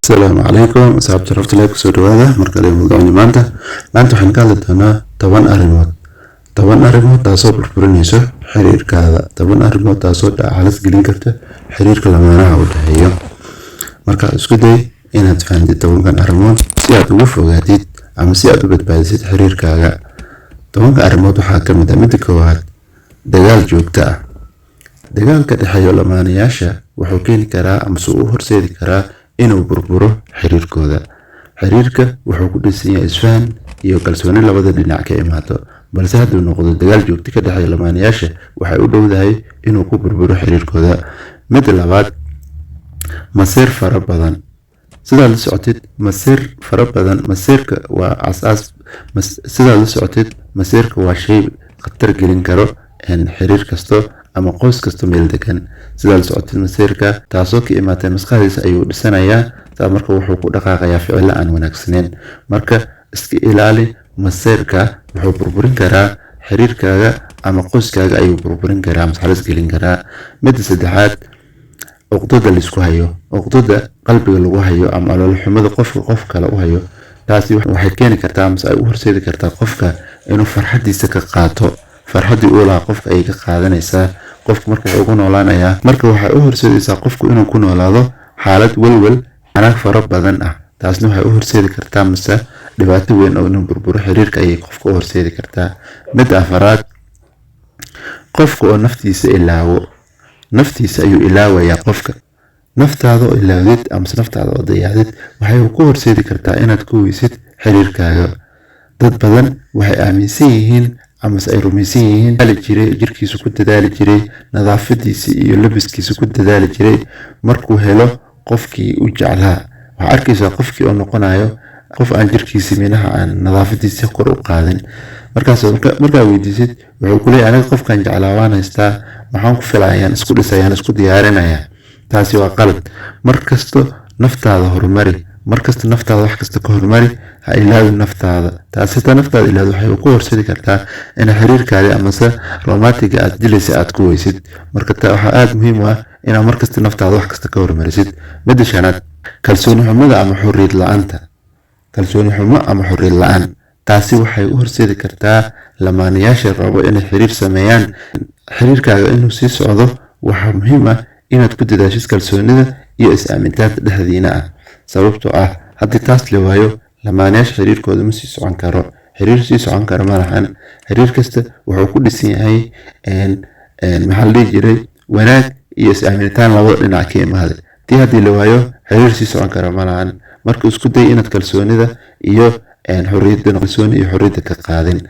السلام عليكم أصحاب شرفت لك سؤال هذا مركز موضوعنا maanta waxaan ka hadli doonaa 10 arrimood taasoo burburinaysa xiriirkaada 10 arrimood taasoo halis gelin karta xiriirka lamaanaha u dhaxeeya marka isku day inaad fahamtid 10 arrimood si aad uga fogaatid ama si aad u badbaadisid xiriirkaaga 10 arrimood waxaa ka mid ah midda koowaad dagaal joogto ah dagaalka dhexeeya lamaanayaasha wuxuu keeni karaa ama soo horseedi karaa inuu burburo xiriirkooda xiriirka wuxuu ku dhisan yahay isfahan iyo kalsooni labada dhinac ka imaado balse hadduu noqdo dagaal joogto ka dhexeeya lamaanayaasha waxay u dhowdahay inuu ku burburo xiriirkooda mid labaad masiir fara badan sidaad la socotid masiir fara badan masiirka waa asaas sidaad la socotid masiirka waa shay khatar gelin karo xiriir kasto ama qoys kasto meel degan sidaad la socotid masiirka taasoo ka imaatay maskaxdiisa ayuu dhisanayaa taa marka wuxuu ku dhaqaaqayaa ficil aan wanaagsaneyn marka iska ilaali masiirka wuxuu burburin karaa xiriirkaaga ama qoyskaaga ayuu burburin karaa maskaxdiis gelin karaa mid saddexaad uqdada la isku hayo uqdada qalbiga lagu hayo ama alool xumada qof kale u hayo taasi waxay keeni kartaa ama ay u horseedi kartaa qofka inuu farxadiisa ka qaato farxadii uu lahaa qofka ay ka qaadanaysaa qofka marka uu noolaanayaa marka waxay u horseedaysaa qofku inuu ku noolaado xaalad walwal anaag fara badan ah taasna waxay u horseedi kartaa mise dhibaato weyn oo inuu burburo xiriirka ay qofka u horseedi kartaa mid afaraad qofka oo naftiisa ayuu ilaawayaa qofka naftaada oo ilaawdid ama naftaada oo dayacdid waxay ku horseedi kartaa inaad ku weysid xiriirkaaga dad badan waxay aaminsan yihiin ama ay rumaysan yihiin jirkiisu ku dadaali jiray nadaafadiisa iyo labiskiisa ku dadaali jiray markuu helo qofkii u jeclaa waxa arkaysaa qofkii oo noqonayo qof aan jirkiisa minaha aan nadaafadiisa kor u qaadin markaa weydiisid wuxuu ku leeyahay aniga qofkan jeclaa waan haystaa maxaan ku filayaan isku dhisayaan isku diyaarinaya taasi waa qalad markasto naftaada horumari markasta naftaada wax kasta ka horumari ha ilaawin naftaada taasi ta naftaada ilaawdo waxay ku horseedi kartaa in xiriirkaada ama romantiga aad dilaysa aad ku weysid marka taa waxa aad muhiim ah inaad markasta naftaada wax kasta ka horumarisid mid shanaad kalsooni xumo ama xiriir la'aan taasi waxay u horseedi kartaa lamaanayaasha rabo inay xiriir sameeyaan xiriirkaaga inuu sii socdo waxa muhiim ah inaad ku dadaashid kalsoonida iyo is-aamintaanta dhexdiina ah sababtoo ah haddii taas la waayo lamaanayaasha xiriirkooda ma sii socon karo xiriir sii socon karo ma lahan xiriir kasta wuxuu ku dhisan yahay maxaa la dhihi jiray wanaag iyo is-aamintaan labada dhinac ka imaaday tii haddii la waayo xiriir sii socon karo ma lahan marka isku day inaad kalsoonida iyo xorriyadda ka qaadin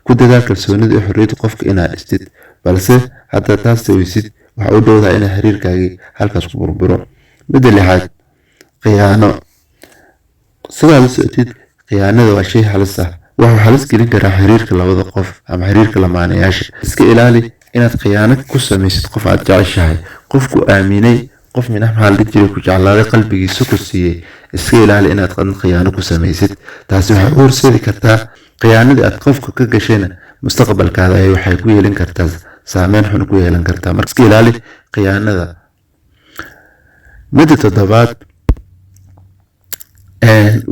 ku dadaal kalsoonida iyo xorriyadda qofka inaad dhistid balse hadda taas weysid waxa u dhowdahay inay xiriirkaagii halkaas ku burburo midda lixaad khiyaano sidaad la socotid khiyaanada waa shay halis ah wuxuu halis gelin karaa xiriirka labada qof ama xiriirka lamaanayaasha iska ilaali inaad khiyaano ku samaysid qof aad jeceshahay qofku aaminay qof minax maxaa la jiray ku jeclaaday qalbigiisa ku siiyey iska ilaali inaad khiyaano ku samaysid taasi waxay u horseedi kartaa khiyaanadii aad qofka ka gashayna mustaqbalkaada ay waxay ku yeelin kartaa saameyn xun ku yeelan kartaa marka iska ilaali khiyaanada midda toddobaad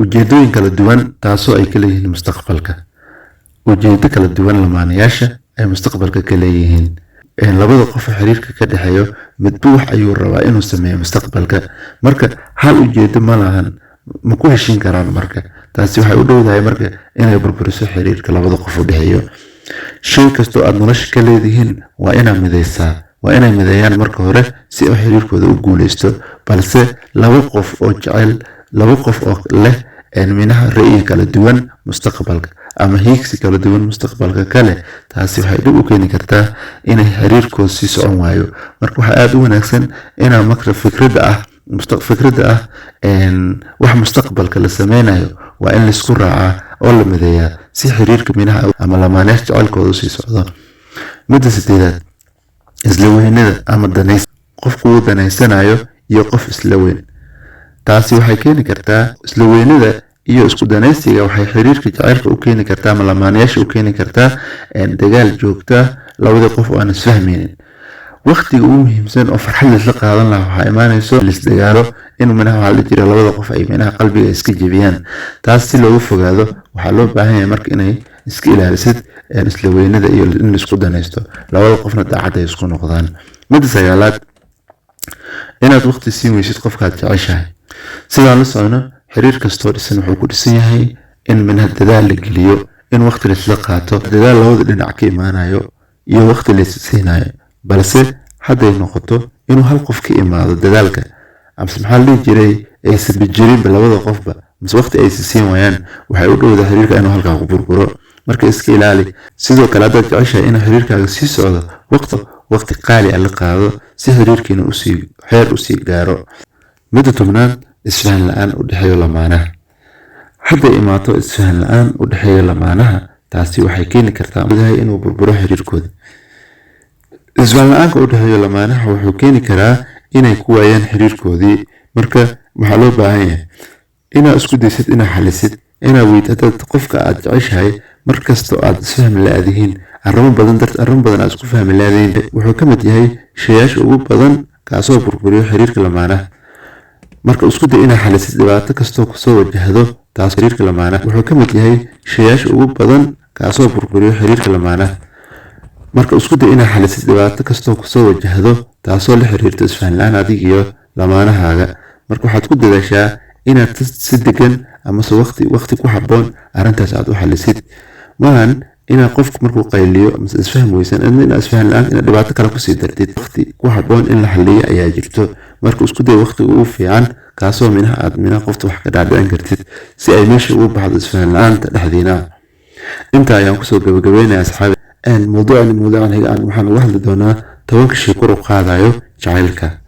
ujeedooyin kala duwan taasoo ay ka leeyihiin mustaqbalka ujeedo kala duwan lamaanayaasha ay mustaqbalka ka leeyihiin labada qof xiriirka ka dhexeeyo midba wax ayuu rabaa inuu sameeyo mustaqbalka marka hal ujeedo ma lahan ma ku heshin karaan marka taasi waxay u dhowdahay marka inay burburiso xiriirka labada qof u dhexeeyo shay kastoo aad nolosha ka leedihiin waa inaad midaysaa waa inay mideeyaan marka hore si uu xiriirkooda u guuleysto balse laba qof oo jecel laba qof oo leh minaha ra'yi kala duwan mustaqbalka ama hiigsi kala duwan mustaqbalka kale taasi waxay dhib u keeni kartaa inay xiriirkooda sii socon waayo marka waxaa aad u wanaagsan inaa marka fikradda ah wax mustaqbalka la sameynayo waa in laisku raacaa oo la mideeyaa si xiriirka minaha ama lamaanayaasha jecelkooda usii socdo midda sideedaad isla weynida ama qofku uu danaysanayo iyo qof isla weyn taasi waxay keeni kartaa isla weynida iyo isku danaysiga waxay xiriirka jacaylka u keeni kartaa ama lamaanayaasha u keeni kartaa dagaal joogta labada qof oo aan isfahmaynin waqtiga ugu muhiimsan oo farxad la qaadan lahaa waxa imaanayso lisdagaalo in minaha waxa la jira labada qof ay minaha qalbiga iska jabiyaan. taas si looga fogaado waxa loo baahan yahay marka inay iska ilaalisid isla weynada iyo in isku danaysto labada qofna daacad ay isku noqdaan. mid sagaalaad inaad waqti siin weysid qofkaad jeceshahay. sidaan la socno xiriir kastoo dhisan wuxuu ku dhisan yahay in minaha dadaal la geliyo, in waqti la isla qaato, dadaal labada dhinac ka imaanayo iyo waqti la siinayo. balse hadday noqoto inuu hal qof ka imaado dadaalka amse maxaa la jiray aysan bijirin labada qofba mise waqti ay siin waayaan waxay u dhowdaa xiriirka inuu halkaa ku burburo. marka iska ilaali. sidoo kale haddaad jeceshahay in xiriirkaaga sii socdo waqti qaali ah la qaado si xiriirkiina heer usii gaaro. midda tobnaad isfahan la-aan u dhexeeyo lamaanaha. hadday imaato isfahan la-aan u dhexeeyo lamaanaha taasi waxay keeni kartaa inuu burburo xiriirkooda. isfahan la-aanka u dhexeeyo lamaanaha wuxuu keeni karaa inay ku waayaan xiriirkoodii. marka waxaa loo baahan yahay inaad isku daysid inaad xalisid, inaad weydiisid qofka aad jeceshahay markastoo aad isfahmi la-dihiin arrimo badan aad isku fahmi la-dihiin wuxuu ka mid yahay shayaasha ugu badan kaasoo burburiyo xiriirka lamaanaha. marka isku day inaad xalisid dhibaato kastoo kusoo wajahdo taas xiriirka lamaanaha wuxuu ka mid yahay shayaasha ugu badan kaasoo burburiyo xiriirka lamaanaha. marka isku day inaad xalisid dhibaato kastoo kusoo wajahdo taasoo la xiriirto isfahan la-aan adiga iyo lamaanahaaga. marka waxaad ku dadaashaa inaad si degan ama waqti ku habboon arrintaas aad u xalisid. maahan inaad qofku markuu qayliyo ama isfaham weysan inaad isfahan la-aan inaad dhibaato kale kusii dartid. waqti ku habboon in la xaliyo ayaa jirto. marka isku day waqtiga ugu fiican kaasoo aad qofta wax ka dhaadhicin kartid si ay meesha ugu baxdo isfahan la-aanta dhexdiina. intaa ayaan kusoo gabagabeynaya asxaabi. موضوعا waxaan uga hadli doonaa 10 shay kor u qaadayo jacaylka.